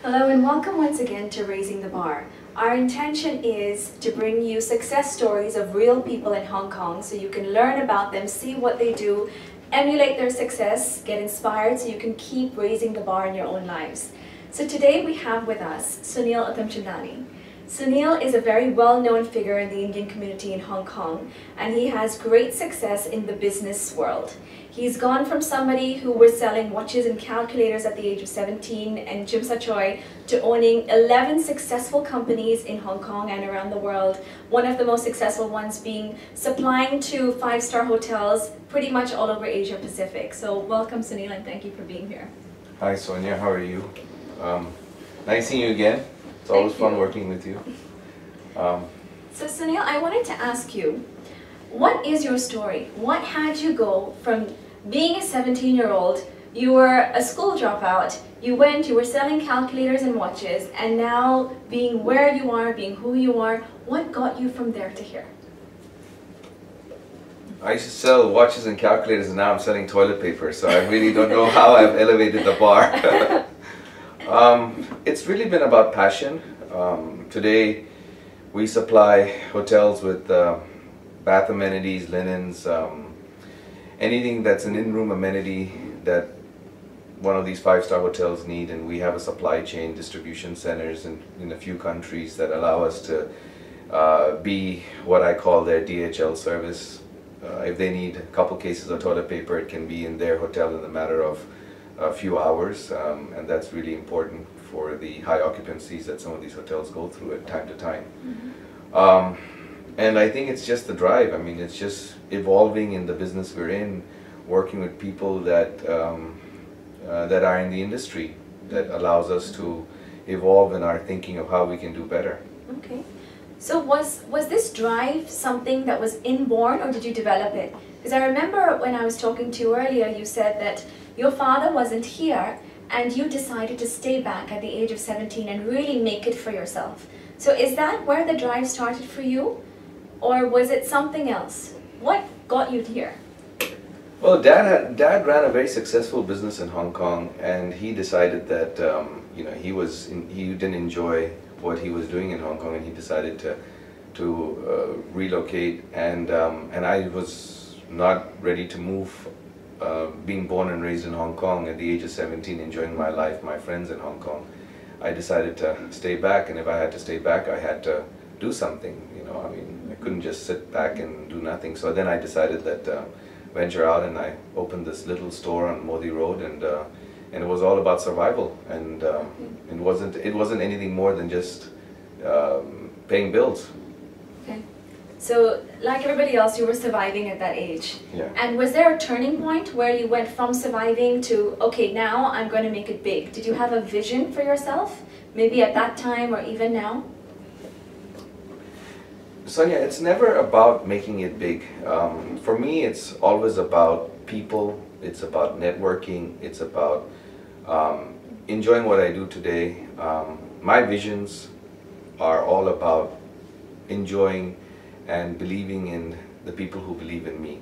Hello and welcome once again to Raising the Bar. Our intention is to bring you success stories of real people in Hong Kong so you can learn about them, see what they do, emulate their success, get inspired so you can keep raising the bar in your own lives. So today we have with us Sunil Uttam. Sunil is a very well-known figure in the Indian community in Hong Kong, and he has great success in the business world. He's gone from somebody who was selling watches and calculators at the age of 17 and Jimsa Choi to owning 11 successful companies in Hong Kong and around the world. One of the most successful ones being supplying to five-star hotels pretty much all over Asia Pacific. So welcome Sunil and thank you for being here. Hi Sonia, how are you? Nice seeing you again. It's always fun working with you. So Sunil, I wanted to ask you, what is your story? What had you go from being a 17-year-old, you were a school dropout, you were selling calculators and watches, and now being where you are, being who you are, what got you from there to here? I used to sell watches and calculators and now I'm selling toilet paper, so I really don't know how I've elevated the bar. It's really been about passion. Today we supply hotels with bath amenities, linens, anything that's an in-room amenity that one of these five-star hotels need, and we have a supply chain distribution centers in a few countries that allow us to be what I call their DHL service. If they need a couple cases of toilet paper, it can be in their hotel in a matter of a few hours, and that's really important for the high occupancies that some of these hotels go through at time to time. Mm-hmm. And I think it's just the drive. I mean, it's just evolving in the business we're in, working with people that that are in the industry, that allows us to evolve in our thinking of how we can do better. Okay. So was this drive something that was inborn or did you develop it? Because I remember when I was talking to you earlier, you said that your father wasn't here and you decided to stay back at the age of 17 and really make it for yourself. So is that where the drive started for you? Or was it something else? What got you here? Well, Dad ran a very successful business in Hong Kong, and he decided that you know, he didn't enjoy what he was doing in Hong Kong, and he decided to relocate. And I was not ready to move. Being born and raised in Hong Kong at the age of 17, enjoying my life, my friends in Hong Kong, I decided to stay back. And if I had to stay back, I had to do something. You know, I mean, I couldn't just sit back and do nothing. So then I decided that venture out, and I opened this little store on Modi Road, and it was all about survival, and it wasn't anything more than just paying bills. Okay. So like everybody else, you were surviving at that age. Yeah. And was there a turning point where you went from surviving to, okay, now I'm going to make it big? Did you have a vision for yourself, maybe at that time or even now? Sonia, it's never about making it big. For me, it's always about people, it's about networking, it's about enjoying what I do today. My visions are all about enjoying and believing in the people who believe in me.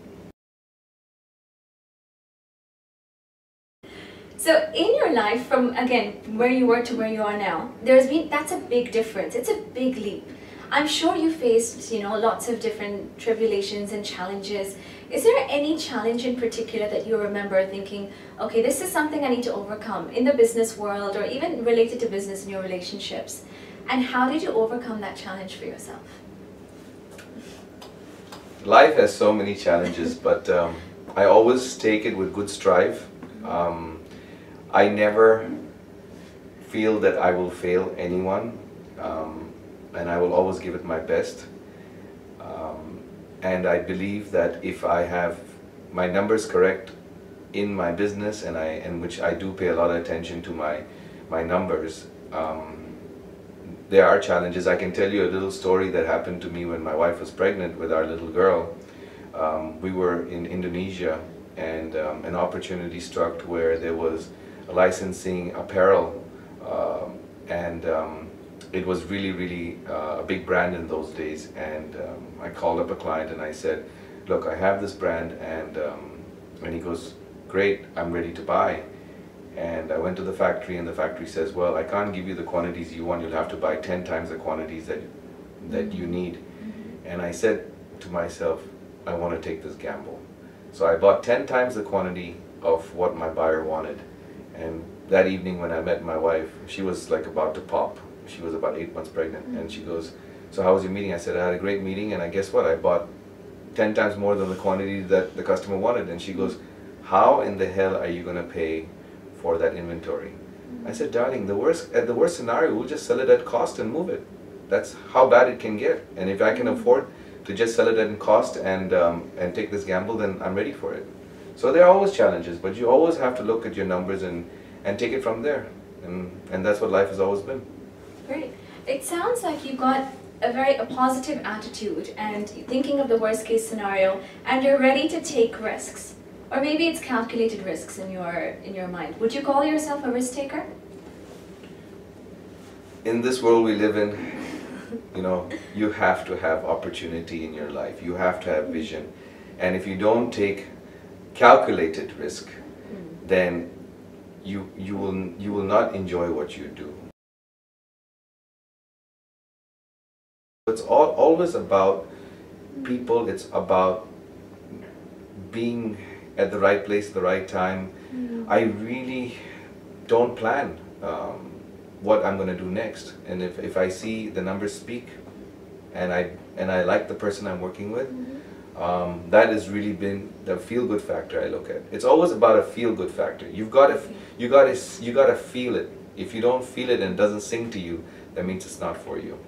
So in your life, from again, where you were to where you are now, that's a big difference, it's a big leap. I'm sure you faced, you know, lots of different tribulations and challenges. Is there any challenge in particular that you remember thinking, okay, this is something I need to overcome in the business world or even related to business in your relationships? And how did you overcome that challenge for yourself? Life has so many challenges, but I always take it with good strive. I never feel that I will fail anyone. And I will always give it my best. And I believe that if I have my numbers correct in my business, and which I do pay a lot of attention to my numbers, there are challenges. I can tell you a little story that happened to me when my wife was pregnant with our little girl. We were in Indonesia, and an opportunity struck where there was licensing apparel, and it was really a big brand in those days. And I called up a client and I said, look, I have this brand, and he goes, great, I'm ready to buy. And I went to the factory, and the factory says, well, I can't give you the quantities you want, you'll have to buy 10 times the quantities that you need. And I said to myself, I want to take this gamble. So I bought 10 times the quantity of what my buyer wanted. And that evening when I met my wife, she was like about to pop. She was about 8 months pregnant, and she goes, so how was your meeting? I said, I had a great meeting, and I guess what? I bought 10 times more than the quantity that the customer wanted. And she goes, how in the hell are you going to pay for that inventory? I said, darling, at the worst scenario, we'll just sell it at cost and move it. That's how bad it can get. And if I can afford to just sell it at cost and take this gamble, then I'm ready for it. So there are always challenges, but you always have to look at your numbers and take it from there. And that's what life has always been. Great. It sounds like you got a positive attitude and thinking of the worst case scenario, and you're ready to take risks. Or maybe it's calculated risks in your mind. Would you call yourself a risk taker? In this world we live in, you know, you have to have opportunity in your life. You have to have vision. And if you don't take calculated risk, then you will not enjoy what you do. It's always about people. It's about being at the right place at the right time. I really don't plan what I'm going to do next. And if I see the numbers speak and I like the person I'm working with, that has really been the feel-good factor I look at. It's always about a feel-good factor. You gotta feel it. If you don't feel it and it doesn't sing to you, that means it's not for you.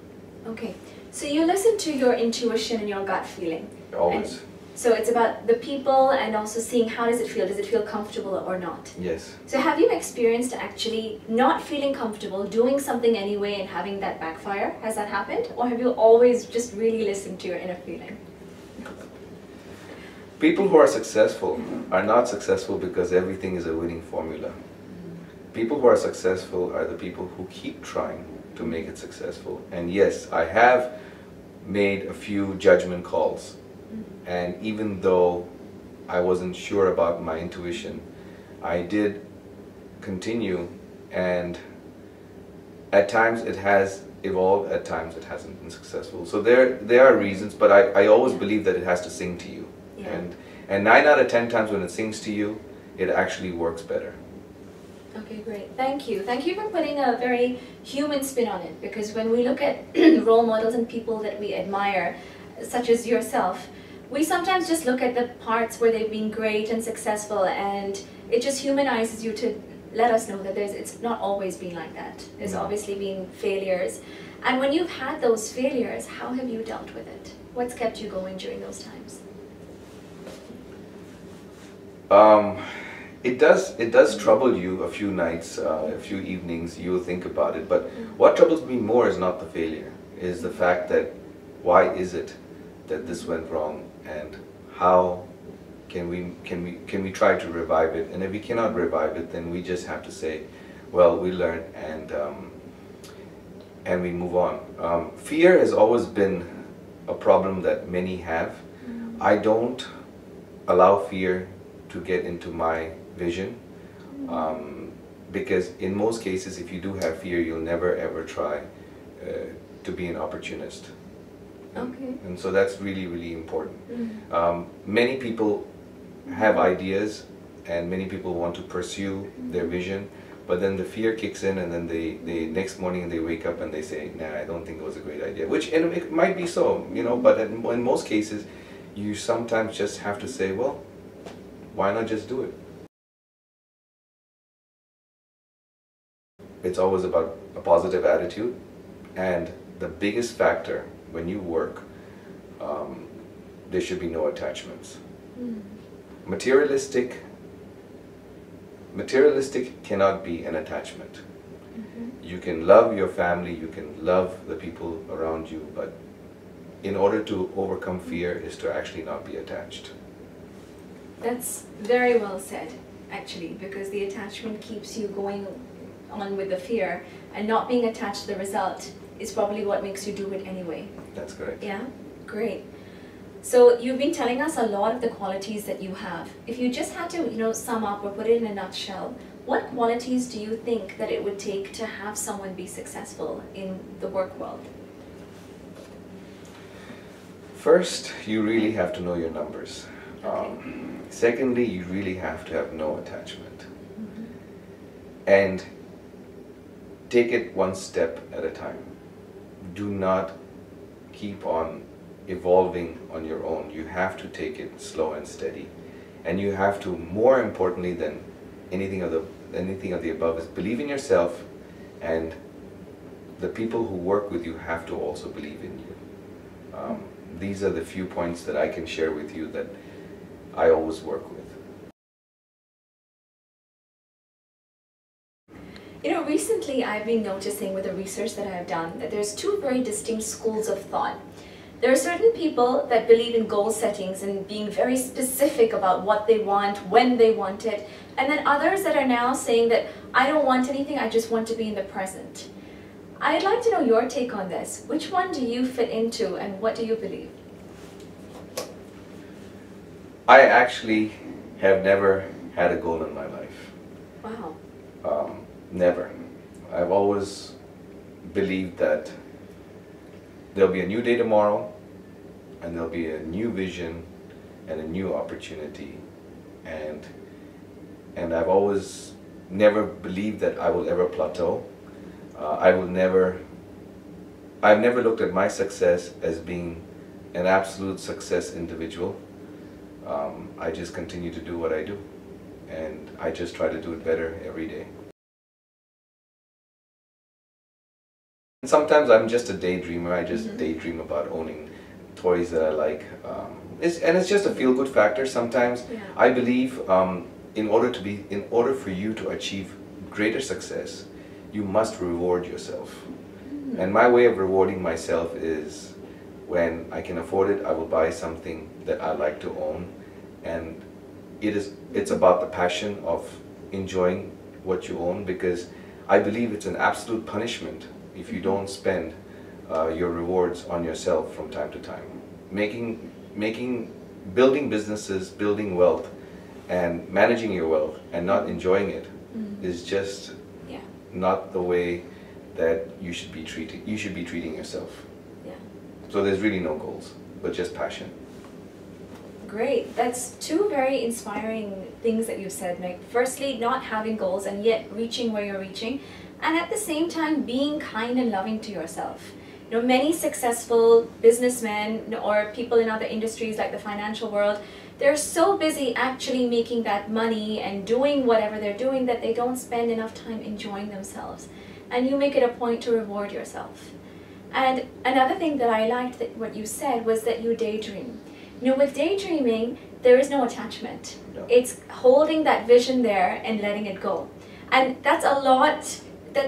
Okay, so you listen to your intuition and your gut feeling. Always. So it's about the people and also seeing how does it feel? Does it feel comfortable or not? Yes. So have you experienced actually not feeling comfortable, doing something anyway and having that backfire? Has that happened? Or have you always just really listened to your inner feeling? People who are successful are not successful because everything is a winning formula. People who are successful are the people who keep trying to make it successful. And yes, I have made a few judgment calls. And even though I wasn't sure about my intuition, I did continue, and at times it has evolved, at times it hasn't been successful. So there are reasons, but I always believe that it has to sing to you. Yeah. And 9 out of 10 times when it sings to you, it actually works better. Okay, great. Thank you. Thank you for putting a very human spin on it, because when we look at role models and people that we admire, such as yourself, we sometimes just look at the parts where they've been great and successful, and it just humanizes you to let us know that it's not always been like that. There's obviously been failures. And when you've had those failures, how have you dealt with it? What's kept you going during those times? It does trouble you a few nights, a few evenings. You'll think about it. But what troubles me more is not the failure, is the fact that why is it that this went wrong, and how can we try to revive it? And if we cannot revive it, then we just have to say, well, we learned and we move on. Fear has always been a problem that many have. I don't allow fear to get into my vision, because in most cases, if you do have fear, you'll never ever try to be an opportunist. Okay. And so that's really, really important. Many people have ideas, and many people want to pursue their vision, but then the fear kicks in, and then they next morning they wake up and they say, nah, I don't think it was a great idea. Which, and it might be so, you know, but in most cases, you sometimes just have to say, well, why not just do it? It's always about a positive attitude, and the biggest factor when you work, there should be no attachments. Materialistic cannot be an attachment. You can love your family, you can love the people around you, but in order to overcome fear is to actually not be attached. That's very well said, actually, because the attachment keeps you going on with the fear, and not being attached to the result is probably what makes you do it anyway. That's correct. Yeah? Great. So you've been telling us a lot of the qualities that you have. If you just had to, sum up or put it in a nutshell, what qualities do you think that it would take to have someone be successful in the work world? First, you really have to know your numbers. Okay. Secondly, you really have to have no attachment. And take it one step at a time. Do not keep on evolving on your own. You have to take it slow and steady. And you have to, more importantly than anything of the above, is believe in yourself, and the people who work with you have to also believe in you. These are the few points that I can share with you that I always work with. Recently I've been noticing with the research that I've done that there's two very distinct schools of thought. There are certain people that believe in goal settings and being very specific about what they want, when they want it, and then others that are now saying that I don't want anything, I just want to be in the present. I'd like to know your take on this. Which one do you fit into, and what do you believe? I actually have never had a goal in my life. Wow. Never. I've always believed that there'll be a new day tomorrow, and there'll be a new vision and a new opportunity, and I've always never believed that I will ever plateau. I've never looked at my success as being an absolute success individual. I just continue to do what I do, and I just try to do it better every day. Sometimes I'm just a daydreamer. I just daydream about owning toys that I like. It's just a feel-good factor. Sometimes I believe in order for you to achieve greater success, you must reward yourself. And my way of rewarding myself is, when I can afford it, I will buy something that I like to own. And it's about the passion of enjoying what you own, because I believe it's an absolute punishment if you don't spend your rewards on yourself from time to time. Building businesses, building wealth, and managing your wealth and not enjoying it is just not the way that you should be treating yourself. Yeah. So there's really no goals, but just passion. Great. That's two very inspiring things that you've said, Nick. Firstly, not having goals and yet reaching where you're reaching, and at the same time being kind and loving to yourself. Many successful businessmen or people in other industries like the financial world, they're so busy actually making that money and doing whatever they're doing that they don't spend enough time enjoying themselves. And you make it a point to reward yourself. And another thing that I liked that what you said was that you daydream. With daydreaming, there is no attachment. No. It's holding that vision there and letting it go. And that's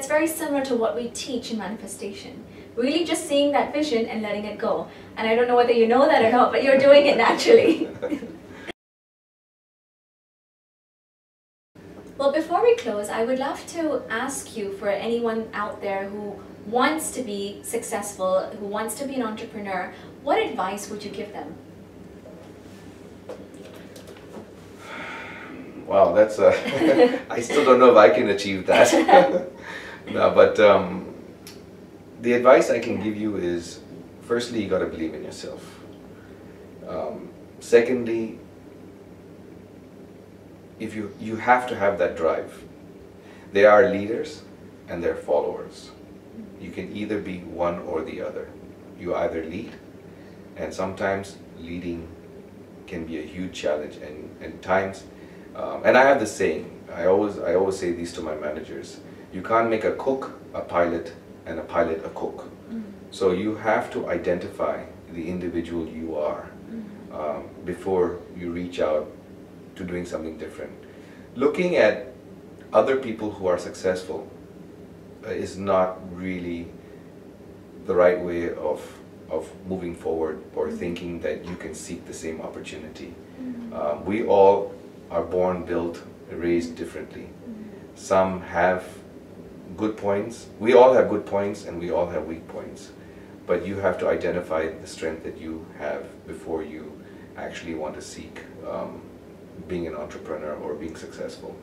very similar to what we teach in manifestation. Really just seeing that vision and letting it go. And I don't know whether you know that or not, but you're doing it naturally. Well, before we close, I would love to ask you, for anyone out there who wants to be successful, who wants to be an entrepreneur, what advice would you give them? Wow, that's I still don't know if I can achieve that. No, but the advice I can give you is, firstly, you got to believe in yourself. Secondly, if you have to have that drive. There are leaders and there are followers. You can either be one or the other. You either lead, and sometimes leading can be a huge challenge, and times. And I have this saying. I always say these to my managers. You can't make a cook a pilot and a pilot a cook. So you have to identify the individual you are before you reach out to doing something different. Looking at other people who are successful is not really the right way of moving forward, or thinking that you can seek the same opportunity. We all are born, built, raised differently. Some have good points. We all have good points and we all have weak points. but you have to identify the strength that you have before you actually want to seek being an entrepreneur or being successful.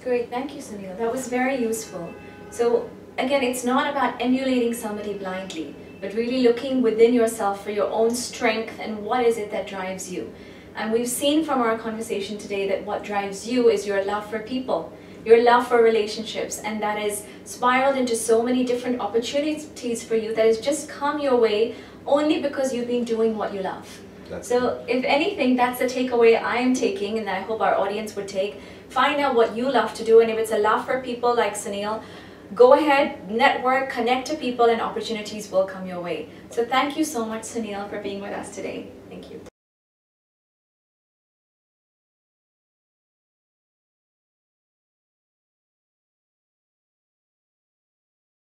Great, thank you, Sunil. That was very useful. So again, it's not about emulating somebody blindly, but really looking within yourself for your own strength and what is it that drives you. And we've seen from our conversation today that what drives you is your love for people, your love for relationships, and that is spiraled into so many different opportunities for you that has just come your way only because you've been doing what you love. So if anything, that's the takeaway I am taking, and I hope our audience would take. Find out what you love to do, and if it's a love for people like Sunil, go ahead, network, connect to people, and opportunities will come your way. So thank you so much, Sunil, for being with us today. Thank you.